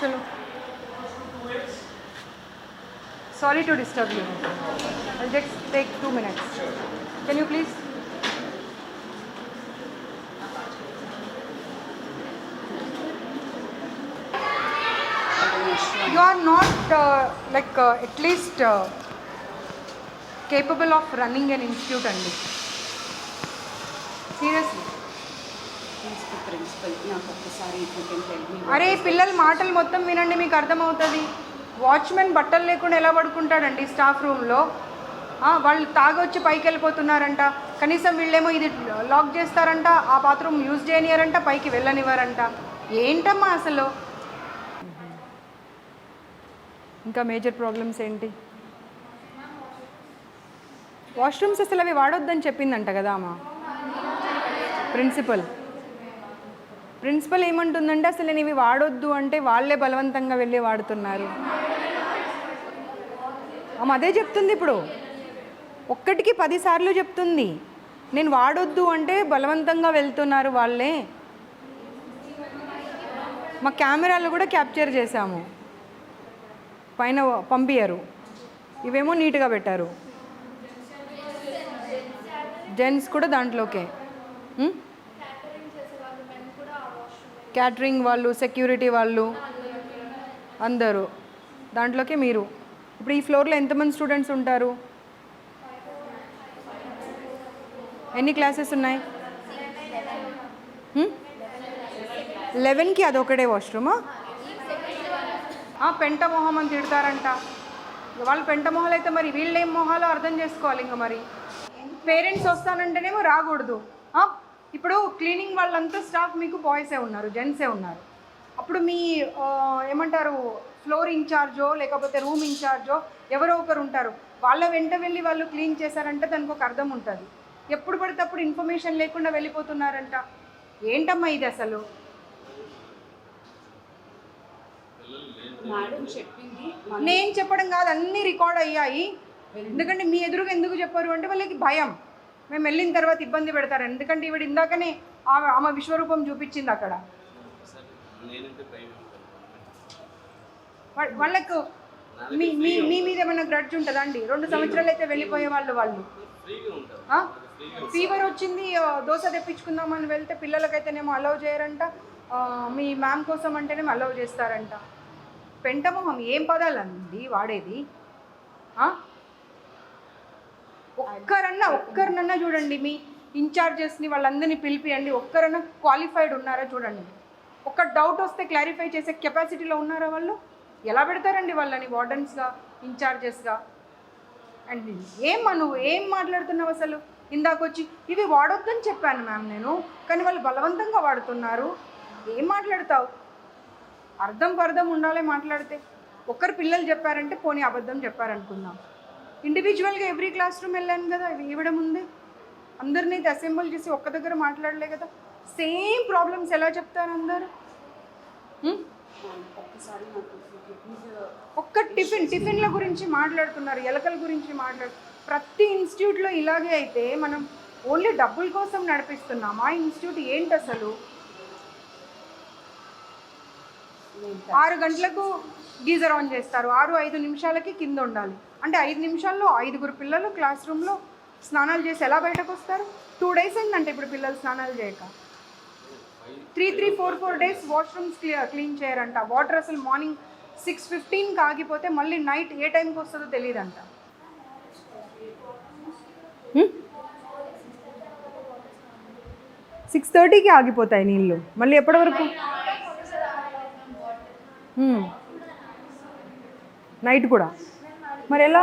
चलो. Sorry to disturb you. I'll just take 2 minutes. Can you please? You are not at least capable of running an institute అండి. Seriously. అరే పిల్లల మాటలు మొత్తం వినండి, మీకు అర్థమవుతుంది. వాచ్మెన్ బట్టలు లేకుండా ఎలా పడుకుంటాడండి స్టాఫ్ రూమ్లో? వాళ్ళు తాగొచ్చి పైకి వెళ్ళిపోతున్నారంట, కనీసం వీళ్ళేమో ఇది లాక్ చేస్తారంట, ఆ బాత్రూమ్ యూజ్ చేయనియారంట, పైకి వెళ్ళనివ్వరంట. ఏంటమ్మా అసలు? ఇంకా మేజర్ ప్రాబ్లమ్స్ ఏంటి? వాష్రూమ్స్ అసలు అవి వాడొద్దని చెప్పిందంట కదా అమ్మా ప్రిన్సిపల్ ఏమంటుందంటే అసలు నేను ఇవి వాడొద్దు అంటే వాళ్ళే బలవంతంగా వెళ్ళి వాడుతున్నారు. ఆమె అదే చెప్తుంది. ఇప్పుడు ఒక్కటికి 10 సార్లు చెప్తుంది, నేను వాడొద్దు అంటే బలవంతంగా వెళ్తున్నారు వాళ్ళే. మా కెమెరాలు కూడా క్యాప్చర్ చేశాము, పైన పంపించారు. ఇవేమో నీట్గా పెట్టారు. జెంట్స్ కూడా దాంట్లోకే, క్యాటరింగ్ వాళ్ళు, సెక్యూరిటీ వాళ్ళు అందరూ దాంట్లోకే. మీరు ఇప్పుడు ఈ ఫ్లోర్లో ఎంతమంది స్టూడెంట్స్ ఉంటారు? ఎన్ని క్లాసెస్ ఉన్నాయి? 11కి అదొకటే వాష్రూమా? పెంట మొహం అని తిడతారంట. వాళ్ళు పెంట మొహాలు అయితే మరి వీళ్ళు ఏం మొహాలో అర్థం చేసుకోవాలి. ఇంకా మరి పేరెంట్స్ వస్తానంటేనేమో రాకూడదు. ఇప్పుడు క్లీనింగ్ వాళ్ళంతా స్టాఫ్ మీకు బాయ్సే ఉన్నారు, జెంట్సే ఉన్నారు. అప్పుడు మీ ఏమంటారు, ఫ్లోర్ ఇన్ఛార్జో లేకపోతే రూమ్ ఇన్ఛార్జో ఎవరో ఒకరు ఉంటారు. వాళ్ళ వెంట వెళ్ళి వాళ్ళు క్లీన్ చేశారంటే దానికి ఒక అర్థం ఉంటుంది. ఎప్పుడు పడితే అప్పుడు ఇన్ఫర్మేషన్ లేకుండా వెళ్ళిపోతున్నారంట. ఏంటమ్మా ఇది అసలు? నేను చెప్పడం కాదు, అన్నీ రికార్డ్ అయ్యాయి. ఎందుకంటే మీ ఎదురుగా ఎందుకు చెప్పారు అంటే వాళ్ళకి భయం, మేము వెళ్ళిన తర్వాత ఇబ్బంది పెడతారు. ఎందుకంటే ఈవిడ ఇందాకనే ఆమె విశ్వరూపం చూపించింది అక్కడ. వాళ్ళకు మీ మీద ఏమైనా గ్రడ్జ్ ఉంటుందా అండి? 2 సంవత్సరాలు అయితే వెళ్ళిపోయే వాళ్ళు. ఫీవర్ వచ్చింది, దోశ తెప్పించుకుందామని వెళ్తే పిల్లలకైతేనేమో అలౌ చేయరంట, మీ మ్యామ్ కోసం అంటేనేమో అలౌ చేస్తారంట. పెంటమొహం ఏం పదాలండి వాడేది? ఒక్కరినన్నా చూడండి, మీ ఇన్ఛార్జెస్ని వాళ్ళందరినీ పిలిపియండి, ఒక్కరన్నా క్వాలిఫైడ్ ఉన్నారా చూడండి. ఒక్క డౌట్ వస్తే క్లారిఫై చేసే కెపాసిటీలో ఉన్నారా వాళ్ళు? ఎలా పెడతారండి వాళ్ళని వార్డెన్స్గా, ఇన్ఛార్జెస్గా? అండ్ నువ్వు ఏం మాట్లాడుతున్నావు అసలు? ఇందాకొచ్చి ఇవి వాడొద్దని చెప్పాను మ్యామ్ నేను, కానీ వాళ్ళు బలవంతంగా వాడుతున్నారు. ఏం మాట్లాడతావు? అర్థం ఉండాలి మాట్లాడితే. ఒక్కరు పిల్లలు చెప్పారంటే పోనీ అబద్ధం చెప్పారనుకుందాం. ఇండివిజువల్గా ఎవ్రీ క్లాస్ రూమ్ వెళ్ళాను కదా, ఇవ్వడం ఉంది. అందరినీ అయితే అసెంబుల్ చేసి ఒక్క దగ్గర మాట్లాడలే కదా. సేమ్ ప్రాబ్లమ్స్ ఎలా చెప్తారు అందరు? ఒక్క టిఫిన్ల గురించి మాట్లాడుతున్నారు, ఎలకల గురించి ప్రతి ఇన్స్టిట్యూట్లో ఇలాగే అయితే మనం ఓన్లీ డబ్బుల కోసం నడిపిస్తున్నాం. ఆ ఇన్స్టిట్యూట్ ఏంటి అసలు? 6 గంటలకు గీజర్ ఆన్ చేస్తారు, 6-5 నిమిషాలకి కింద ఉండాలి. అంటే 5 నిమిషాల్లో 5 పిల్లలు క్లాస్ రూమ్లో స్నానాలు చేసి ఎలా బయటకు వస్తారు? 2 డేస్ అయిందంటే ఇప్పుడు పిల్లలు స్నానాలు చేయక. 3-4 డేస్ వాష్రూమ్స్ క్లీన్ చేయరంట. వాటర్ అసలు మార్నింగ్ 6:15కి ఆగిపోతే మళ్ళీ నైట్ ఏ టైంకి వస్తుందో తెలియదంట. 6:30కి ఆగిపోతాయి నీళ్ళు, మళ్ళీ ఎప్పటి వరకు? నైట్ కూడా మరి ఎలా?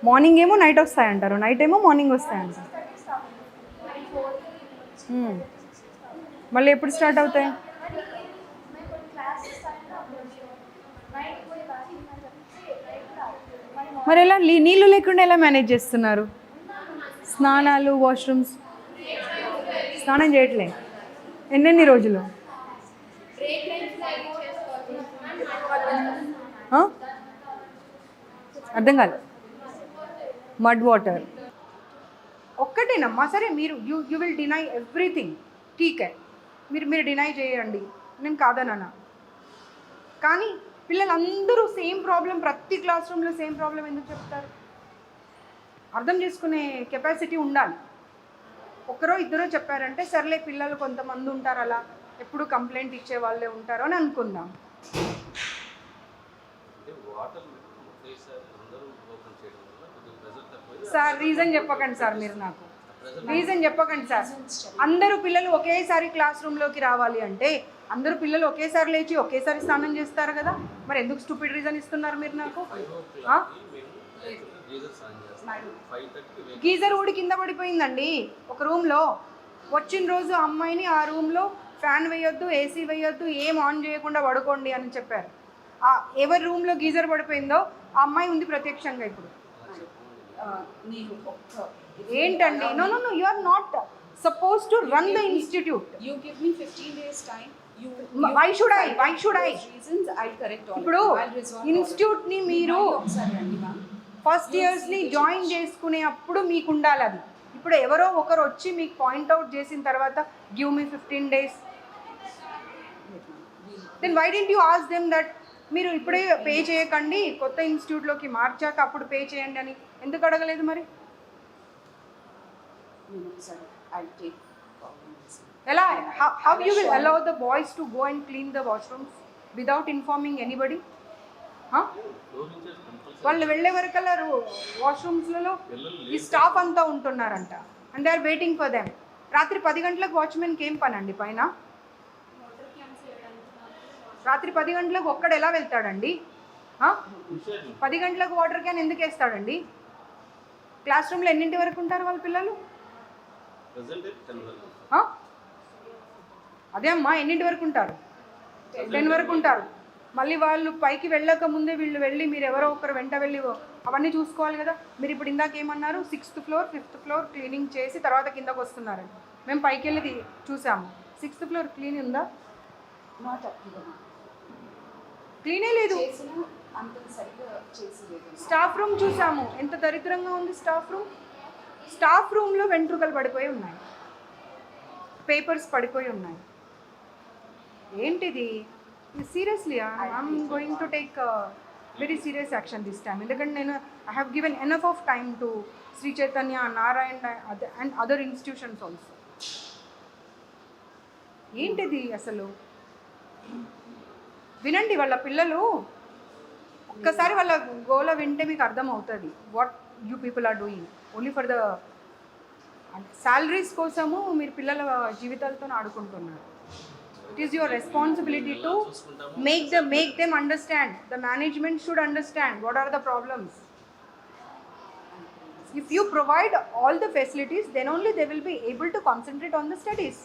మార్నింగ్ ఏమో నైట్ వస్తాయంటారు, నైట్ ఏమో మార్నింగ్ వస్తాయంటారు. మళ్ళీ ఎప్పుడు స్టార్ట్ అవుతాయి? మరి ఎలా నీళ్ళు లేకుండా ఎలా మేనేజ్ చేస్తున్నారు? స్నానాలు, వాష్రూమ్స్ స్నానం చేయట్లే ఎన్నెన్ని రోజులు? అర్థం కాదు. మడ్ వాటర్ ఒక్కటేనమ్మా. సరే మీరు యూ విల్ డినై ఎవ్రీథింగ్, ఠీకే. మీరు డినై చేయండి, నేను కాదనన్నా. కానీ పిల్లలందరూ సేమ్ ప్రాబ్లం, ప్రతి క్లాస్ రూమ్లో సేమ్ ప్రాబ్లం ఎందుకు చెప్తారు? అర్థం చేసుకునే కెపాసిటీ ఉండాలి. ఒకరో ఇద్దరో చెప్పారంటే సర్లే, పిల్లలు కొంతమంది ఉంటారు అలా ఎప్పుడు కంప్లైంట్ ఇచ్చే వాళ్ళే ఉంటారు అని అనుకుందాం. సార్ రీజన్ చెప్పకండి సార్, మీరు నాకు రీజన్ చెప్పకండి సార్. అందరూ పిల్లలు ఒకేసారి క్లాస్ రూమ్లోకి రావాలి అంటే అందరూ పిల్లలు ఒకేసారి లేచి ఒకేసారి స్నానం చేస్తారు కదా, మరి ఎందుకు స్టూపిడ్ రీజన్ ఇస్తున్నారు మీరు నాకు? గీజర్ ఊడి కింద పడిపోయిందండి ఒక రూమ్లో. వచ్చిన రోజు అమ్మాయిని ఆ రూమ్లో ఫ్యాన్ వేయొద్దు, ఏసీ వేయొద్దు, ఏం ఆన్ చేయకుండా పడుకోండి అని చెప్పారు. ఎవరి రూమ్లో గీజర్ పడిపోయిందో ఆ అమ్మాయి ఉంది ప్రత్యక్షంగా ఇప్పుడు. ఏంటండి? No no no, you are not suppose to run the institute. You give me 15 days time. Why should I? Reasons I'll correct all. ఇప్పుడు ఇన్స్టిట్యూట్ ని మీరు ఫస్ట్ ఇయర్స్ ని జాయిన్ చేసుకునే అప్పుడు మీకు ఉండాలి అది. ఇప్పుడు ఎవరో ఒకరు వచ్చి మీకు పాయింట్అవుట్ చేసిన తర్వాత give me 15 days, then why didn't you ask them that మీరు ఇప్పుడే పే చేయకండి, కొత్త ఇన్స్టిట్యూట్లోకి మార్చాక అప్పుడు పే చేయండి అని ఎందుకు అడగలేదు మరి? ఎలా? how you will allow the boys to go and clean the washrooms without informing anybody? వాళ్ళు వెళ్ళే వరకల్లా వాష్రూమ్స్లలో ఈ స్టాఫ్ అంతా ఉంటున్నారంట, and they are waiting for them. రాత్రి 10 గంటలకు వాచ్మెన్కి ఏం పని అండి పైన? రాత్రి 10 గంటలకు ఒక్కడు ఎలా వెళ్తాడండి? 10 గంటలకు వాటర్ క్యాన్ ఎందుకు వేస్తాడండి? క్లాస్ రూమ్లో ఎన్నింటి వరకు ఉంటారు వాళ్ళ పిల్లలు? అదే అమ్మా, ఎన్నింటి వరకు ఉంటారు? 10 వరకు ఉంటారు. మళ్ళీ వాళ్ళు పైకి వెళ్ళక ముందే వీళ్ళు వెళ్ళి మీరు ఎవరో ఒకరు వెంట వెళ్ళి అవన్నీ చూసుకోవాలి కదా. మీరు ఇప్పుడు ఇందాక ఏమన్నారు? 6th floor 5th floor cleaning చేసి తర్వాత కిందకు వస్తున్నారండి. మేము పైకి వెళ్ళి చూసాము, 6th floor క్లీన్ ఉందా? క్లీనే లేదు. స్టాఫ్ రూమ్ చూసాము, ఎంత దరిద్రంగా ఉంది స్టాఫ్ రూమ్. స్టాఫ్ రూమ్లో వెంట్రుకలు పడిపోయి ఉన్నాయి, పేపర్స్ పడిపోయి ఉన్నాయి. ఏంటిది? Seriously I am going to take very serious action this time. ఎందుకంటే నేను I have given enough of time to Shri Chaitanya, Narayana and other institutions also. ఏంటిది అసలు? వినండి, వాళ్ళ పిల్లలు ఒక్కసారి వాళ్ళ గోల వింటే మీకు అర్థమవుతుంది what you people are doing only for the salaries కోసము. మీరు పిల్లల జీవితాలతో ఆడుకుంటున్నారు. It is your responsibility to make them understand. The management should understand what are the problems. If you provide all the facilities, then only they will be able to concentrate on the studies.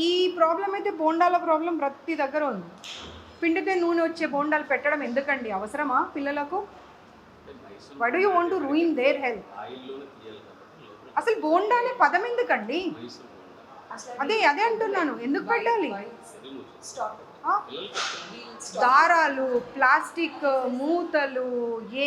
ఈ problem అయితే బోండాల problem ప్రతి దగ్గర ఉంది. పిండితే నూనె వచ్చే బోండాలు పెట్టడం ఎందుకండి? అవసరమా పిల్లలకు? Why do you want to ruin their health? అసలు బోండానే పదం ఎందుకండి? అదే అంటున్నాను, ఎందుకు పెట్టాలి? దారాలు, ప్లాస్టిక్ మూతలు,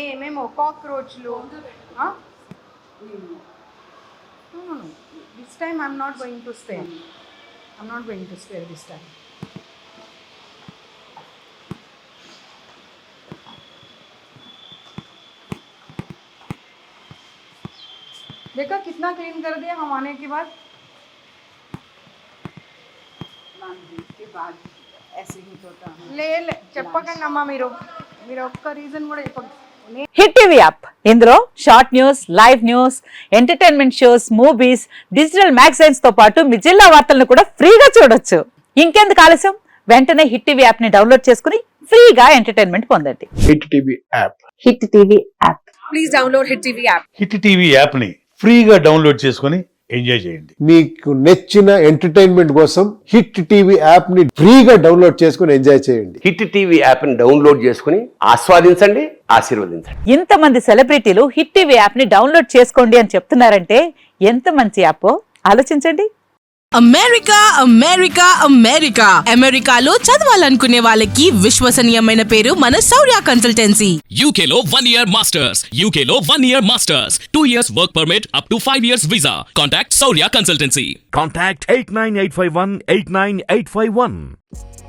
ఏమేమో కాక్రోచ్లు. This time I'm not going to spare. I'm not going to spare this time. देखा कितना क्लीन कर दिया हम आने के बाद. के बाद ऐसे ही होता है. ले చెప్పకండి అమ్మా, మీరు ఒక్క రీజన్ కూడా చెప్పండి. హిట్ టీవీ యాప్, ఇందులో short news, live news, entertainment shows, movies, digital magazines తో పాటు మీ జిల్లా వార్తలను కూడా ఫ్రీగా చూడొచ్చు. ఇంకెందుకు ఆలస్యం? వెంటనే హిట్ టీవీ యాప్ ని డౌన్లోడ్ చేసుకుని ఫ్రీగా ఎంటర్టైన్మెంట్ పొందండి. Hit TV app. Hit TV app. Please download Hit TV app. Hit TV app ని ఫ్రీగా డౌన్లోడ్ చేసుకుని ఎంజాయ్ చేయండి. మీకు నచ్చిన ఎంటర్టైన్మెంట్ కోసం హిట్ టీవీ యాప్ ని ఫ్రీగా డౌన్లోడ్ చేసుకుని ఎంజాయ్ చేయండి. హిట్ టీవీ యాప్ ని డౌన్లోడ్ చేసుకుని ఆస్వాదించండి, ఆశీర్వదించండి. ఇంతమంది సెలబ్రిటీలు హిట్ టీవీ యాప్ ని డౌన్లోడ్ చేసుకోండి అని చెప్తున్నారంటే ఎంత మంచి యాప్ ఆలోచించండి. అమెరికా అమెరికా అమెరికా అమెరికాలో చదవాలనుకునే వాళ్ళకి విశ్వసనీయమైన పేరు మన శౌర్య consultancy. UK Law 1 Year Masters. UK Law 1 Year Masters. 2 years work permit up to 5 years visa. Contact Saurya Consultancy. Contact 89851 89851.